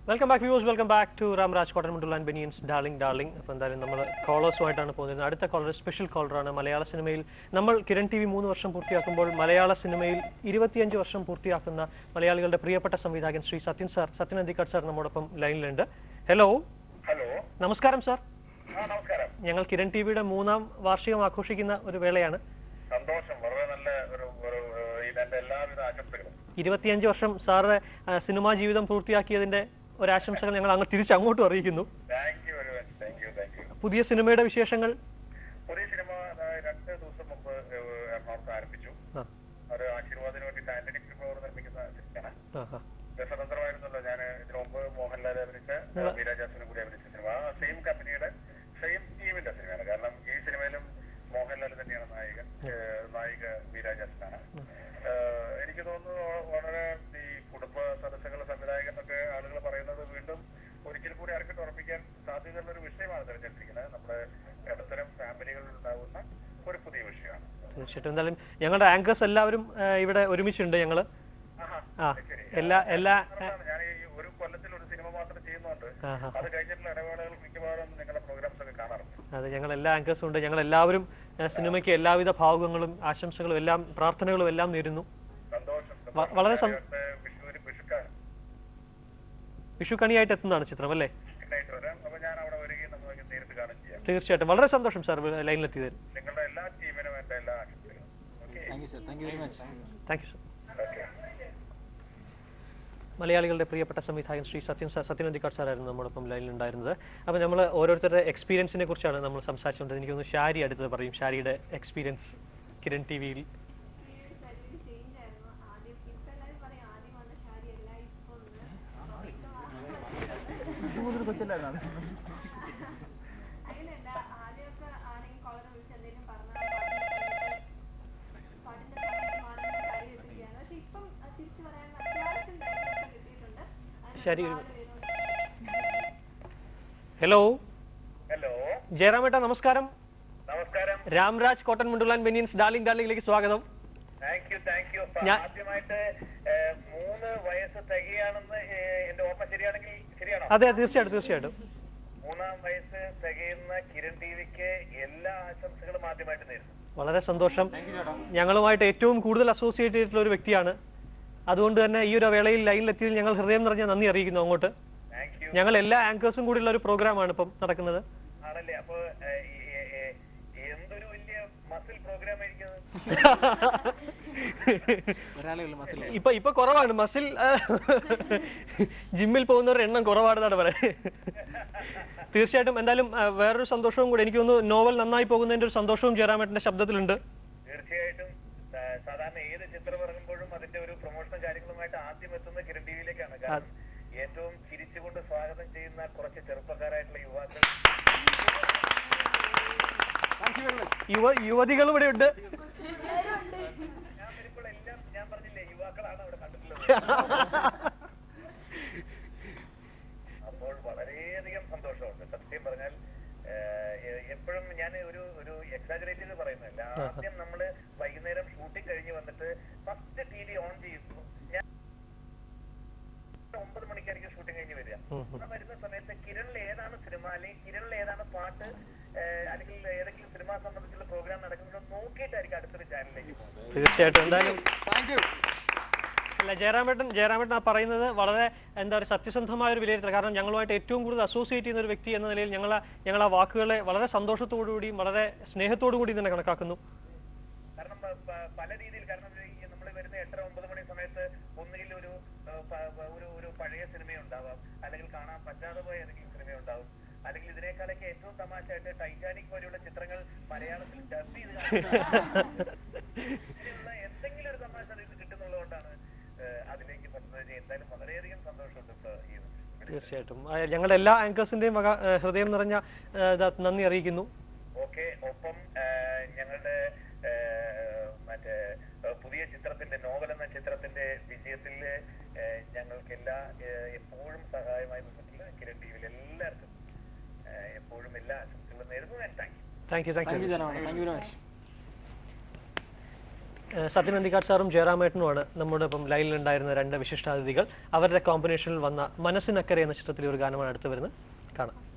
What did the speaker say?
Welcome back viewers, welcome back to Ramraj cotton മുണ്ടുള്ള and banians darling. അപ്പോൾ എന്തായാലും നമ്മൾ കോളേഴ്സുമായിട്ടാണ് പോകുന്നത്. അടുത്ത കോളർ സ്പെഷ്യൽ കോളറാണ്. മലയാള സിനിമയിൽ നമ്മൾ കിരൺ ടി വി 3 വർഷം പൂർത്തിയാക്കുമ്പോൾ മലയാള സിനിമയിൽ 25 വർഷം പൂർത്തിയാക്കുന്ന മലയാളികളുടെ പ്രിയപ്പെട്ട സംവിധായകൻ ശ്രീ സത്യൻ അന്തിക്കാട് സാർ നമ്മോടൊപ്പം ലൈനിലുണ്ട്. ഹലോ. നമസ്കാരം സാർ. ഞങ്ങൾ കിരൺ ടി വിയുടെ 3ാം വാർഷികം ആഘോഷിക്കുന്ന ഒരു വേളയാണ്. സന്തോഷം. വളരെ നല്ല ഒരു എല്ലാവിധ ആശംസകളും. 25 വർഷം സാറ് സിനിമാ ജീവിതം പൂർത്തിയാക്കിയതിന്റെ ഒരാശംസകൾ ഞങ്ങൾ അങ്ങോട്ടും അറിയിക്കുന്നു. പുതിയ സിനിമയുടെ വിശേഷങ്ങൾ? പുതിയ സിനിമ 2 ദിവസം മുമ്പ് എറണാകുളത്ത് ആരംഭിച്ചു. ഒരു ആശീർവാദത്തിന് വേണ്ടി ആന്റണി ഫ്ലോർ നിർമ്മിക്കുന്ന സിനിമയാണ്. സ്വതന്ത്രമായിരുന്നല്ലോ. ഞാൻ ഇതിനു മുമ്പ് മോഹൻലാൽ അഭിനയിച്ച വീരാജാസിനെ കൂടി അഭിനയിച്ച സിനിമ സെയിം കമ്പനിയുടെ സെയിം ടീമിന്റെ സിനിമയാണ്. കാരണം ഈ സിനിമയിലും മോഹൻലാൽ തന്നെയാണ് നായിക വീരാജാസിനാണ്. എനിക്ക് തോന്നുന്നു വളരെ ഈ കുടുംബ സദസ്സുകളുടെ സംവിധായകൻ എന്നൊക്കെ ആളുകൾ പറയുന്നത് വീണ്ടും ഒരിക്കൽ കൂടി ആർക്കും ഉറപ്പിക്കാൻ സാധ്യതയുള്ള ഒരു വിഷയമാണ് തിരഞ്ഞെടുത്തിരിക്കുന്നത്. നമ്മുടെ ഇടത്തരം ഫാമിലികളിൽ ഉണ്ടാകുന്ന ഒരു പുതിയ വിഷയമാണ്. തീർച്ചയായിട്ടും. എന്തായാലും ഞങ്ങളുടെ ആങ്കേഴ്സ് എല്ലാവരും ഇവിടെ ഒരുമിച്ചുണ്ട്. ഞങ്ങള് ഞാൻ ഈ ഒരു കൊല്ലത്തിൽ ഒരു സിനിമ മാത്രം ചെയ്യുന്നുണ്ട്. അത് കഴിഞ്ഞിട്ടുള്ള ഇടവേളകൾ മിക്കവാറും നിങ്ങളുടെ പ്രോഗ്രാംസ് ഒക്കെ കാണാറുണ്ട്. അതെ, ഞങ്ങൾ എല്ലാ ആങ്കേഴ്സും ഉണ്ട്. ഞങ്ങൾ എല്ലാവരും സിനിമയ്ക്ക് എല്ലാവിധ ഭാവുകങ്ങളും ആശംസകളും എല്ലാം പ്രാർത്ഥനകളും എല്ലാം നേരുന്നു. വളരെ വിഷുക്കണിയായിട്ട് എത്തുന്നതാണ് ചിത്രം അല്ലേ? തീർച്ചയായിട്ടും. വളരെ സന്തോഷം സാർ ലൈനിലെത്തിയതിൽ. Thank you sir. മലയാളികളുടെ പ്രിയപ്പെട്ട സംവിധായകൻ ശ്രീ സത്യൻ അന്തിക്കാട് സാറായിരുന്നു നമ്മോടൊപ്പം ലൈനിലുണ്ടായിരുന്നത്. അപ്പോൾ നമ്മൾ ഓരോരുത്തരുടെ എക്സ്പീരിയൻസിനെ കുറിച്ചാണ് നമ്മൾ സംസാരിച്ചുകൊണ്ട്. എനിക്ക് തോന്നുന്നു ഷാരി അടുത്തത് പറയും. ഷാരിയുടെ എക്സ്പീരിയൻസ് കിരൺ ടി വിയിൽ. ഹലോ. ജയറാമേട്ട നമസ്കാരം. രാംരാജ് കോട്ടൺ മുണ്ടുള്ള ആൻഡ് ബനിയൻസ് ഡാർലിംഗിലേക്ക് സ്വാഗതം. അതെ, തീർച്ചയായിട്ടും. 3ാം വയസ്സ് തികയുന്ന കിരൺ ടിവിക്ക് എല്ലാ ആശംസകളും ആദ്യമായിട്ട് നേരുന്നു. വളരെ സന്തോഷം. ഞങ്ങളുമായിട്ട് ഏറ്റവും കൂടുതൽ അസോസിയേറ്റ് ചെയ്തിട്ടുള്ള ഒരു വ്യക്തിയാണ്. അതുകൊണ്ട് തന്നെ ഈ ഒരു വേളയിൽ ലൈനിലെത്തിയതിൽ ഞങ്ങൾ ഹൃദയം നിറഞ്ഞ നന്ദി അറിയിക്കുന്നു അങ്ങോട്ട്. ഞങ്ങൾ എല്ലാ ആങ്കേഴ്സും കൂടിയുള്ള ഒരു പ്രോഗ്രാമാണ് ഇപ്പം നടക്കുന്നത്. ഇപ്പൊ കുറവാണ് മസിൽ. ജിമ്മിൽ പോകുന്നവരുടെ എണ്ണം കുറവാണെന്നാണ് പറയുന്നത്. തീർച്ചയായിട്ടും. എന്തായാലും വേറൊരു സന്തോഷവും കൂടി എനിക്ക് തോന്നുന്നു, നോവൽ നന്നായി പോകുന്നതിന്റെ ഒരു സന്തോഷവും ജയറാമേട്ടന്റെ ശബ്ദത്തിലുണ്ട്. തീർച്ചയായിട്ടും. സാധാരണ ഏത് ചിത്രം ഇറങ്ങുമ്പോഴും അതിന്റെ ഒരു പ്രൊമോഷണൽ കാര്യങ്ങളുമായിട്ട് ആദ്യം എത്തുന്ന കിരൺ ടിവിയിലേക്കാണ്. കാരണം ഏറ്റവും ചിരിച്ചുകൊണ്ട് സ്വാഗതം ചെയ്യുന്ന കുറച്ച് ചെറുപ്പക്കാരായിട്ടുള്ള യുവാക്കൾ, യുവതികളും ഇവിടെ ഉണ്ട്. ഞാൻ വരുമ്പോൾ എല്ലാം ഞാൻ പറഞ്ഞില്ലേ, യുവാക്കളാണ് അവിടെ കണ്ടിട്ടുള്ളത്. അപ്പോൾ വളരെയധികം സന്തോഷമുണ്ട്. സത്യം പറഞ്ഞാൽ എപ്പോഴും ഞാൻ ഒരു എക്സാജറേറ്റ് ചെയ്ത് പറയുന്നതല്ല. ആദ്യം നമ്മള് വൈകുന്നേരം ഷൂട്ടിംഗ് കഴിഞ്ഞ് വന്നിട്ട് ഫസ്റ്റ് ടി വി ഓൺ ചെയ്യുന്നു. ഞാൻ 9 മണിക്കായിരിക്കും ഷൂട്ടിംഗ് കഴിഞ്ഞ് വരിക. വരുന്ന സമയത്ത് കിരണിൽ ഏതാണ് സിനിമ, അല്ലെങ്കിൽ കിരണിൽ ഏതാണ് പാട്ട്, അല്ലെങ്കിൽ ഏതെങ്കിലും സിനിമ സംബന്ധിച്ചുള്ള പ്രോഗ്രാം നടക്കുന്നത് നോക്കിയിട്ടായിരിക്കും അടുത്തൊരു ചാനലിലേക്ക് പോകുന്നത്. തീർച്ചയായിട്ടും. എന്തായാലും അല്ല, ജയറാമേട്ടൻ ആ പറയുന്നത് വളരെ സത്യസന്ധമായ ഒരു വിലയിരുത്തൽ. കാരണം ഞങ്ങളുമായിട്ട് ഏറ്റവും കൂടുതൽ അസോസിയേറ്റ് ചെയ്യുന്ന ഒരു വ്യക്തി എന്ന നിലയിൽ ഞങ്ങൾ ആ വാക്കുകളെ വളരെ സന്തോഷത്തോടുകൂടിയും വളരെ സ്നേഹത്തോടു കൂടി തന്നെ കണക്കാക്കുന്നു. കാരണം പല രീതിയിൽ, കാരണം നമ്മൾ വരുന്ന 8-9 മണി സമയത്ത് ഒന്നുകിൽ ഒരു പഴയ സിനിമയുണ്ടാവാം, അല്ലെങ്കിൽ കാണാൻ പറ്റാതെ പോയ ഏതെങ്കിലും സിനിമയുണ്ടാവും, അല്ലെങ്കിൽ ഇതിനേക്കാളൊക്കെ ഏറ്റവും തമാശയായിട്ട് ടൈറ്റാനിക് പോലെയുള്ള ചിത്രങ്ങൾ മലയാളത്തിൽ ഡബ് ചെയ്ത് എന്തെങ്കിലും ഒരു തമാശ കിട്ടുന്നുള്ളതുകൊണ്ടാണ് അതിലേക്ക് പറ്റുന്നത്. എന്തായാലും വളരെയധികം സന്തോഷമുണ്ട്. തീർച്ചയായിട്ടും. ഞങ്ങളുടെ എല്ലാ ആങ്കേഴ്സിന്റെയും ഹൃദയം നിറഞ്ഞ നന്ദി അറിയിക്കുന്നു. ഓക്കെ. ഒപ്പം ഞങ്ങളുടെ മറ്റേ പുതിയ ചിത്രത്തിന്റെ, നോവൽ എന്ന ചിത്രത്തിന്റെ വിജയത്തിൽ ഞങ്ങൾക്ക് എപ്പോഴും സഹായമായി നിന്നിട്ടുള്ള കിരൺ ടിവിയിൽ എല്ലാവർക്കും എപ്പോഴും എല്ലാ ആശംസകളും നേരുന്നു. Thank you very much. Sathyan Anthikad സാറും ജയറാമേട്ടനുമാണ് നമ്മുടെ ഇപ്പം ലൈനിലുണ്ടായിരുന്ന രണ്ട് വിശിഷ്ടാതിഥികൾ. അവരുടെ കോമ്പിനേഷനിൽ വന്ന മനസ്സിനക്കരെ എന്ന ചിത്രത്തിലെ ഒരു ഗാനമാണ് അടുത്ത് വരുന്നത്. കാണാം.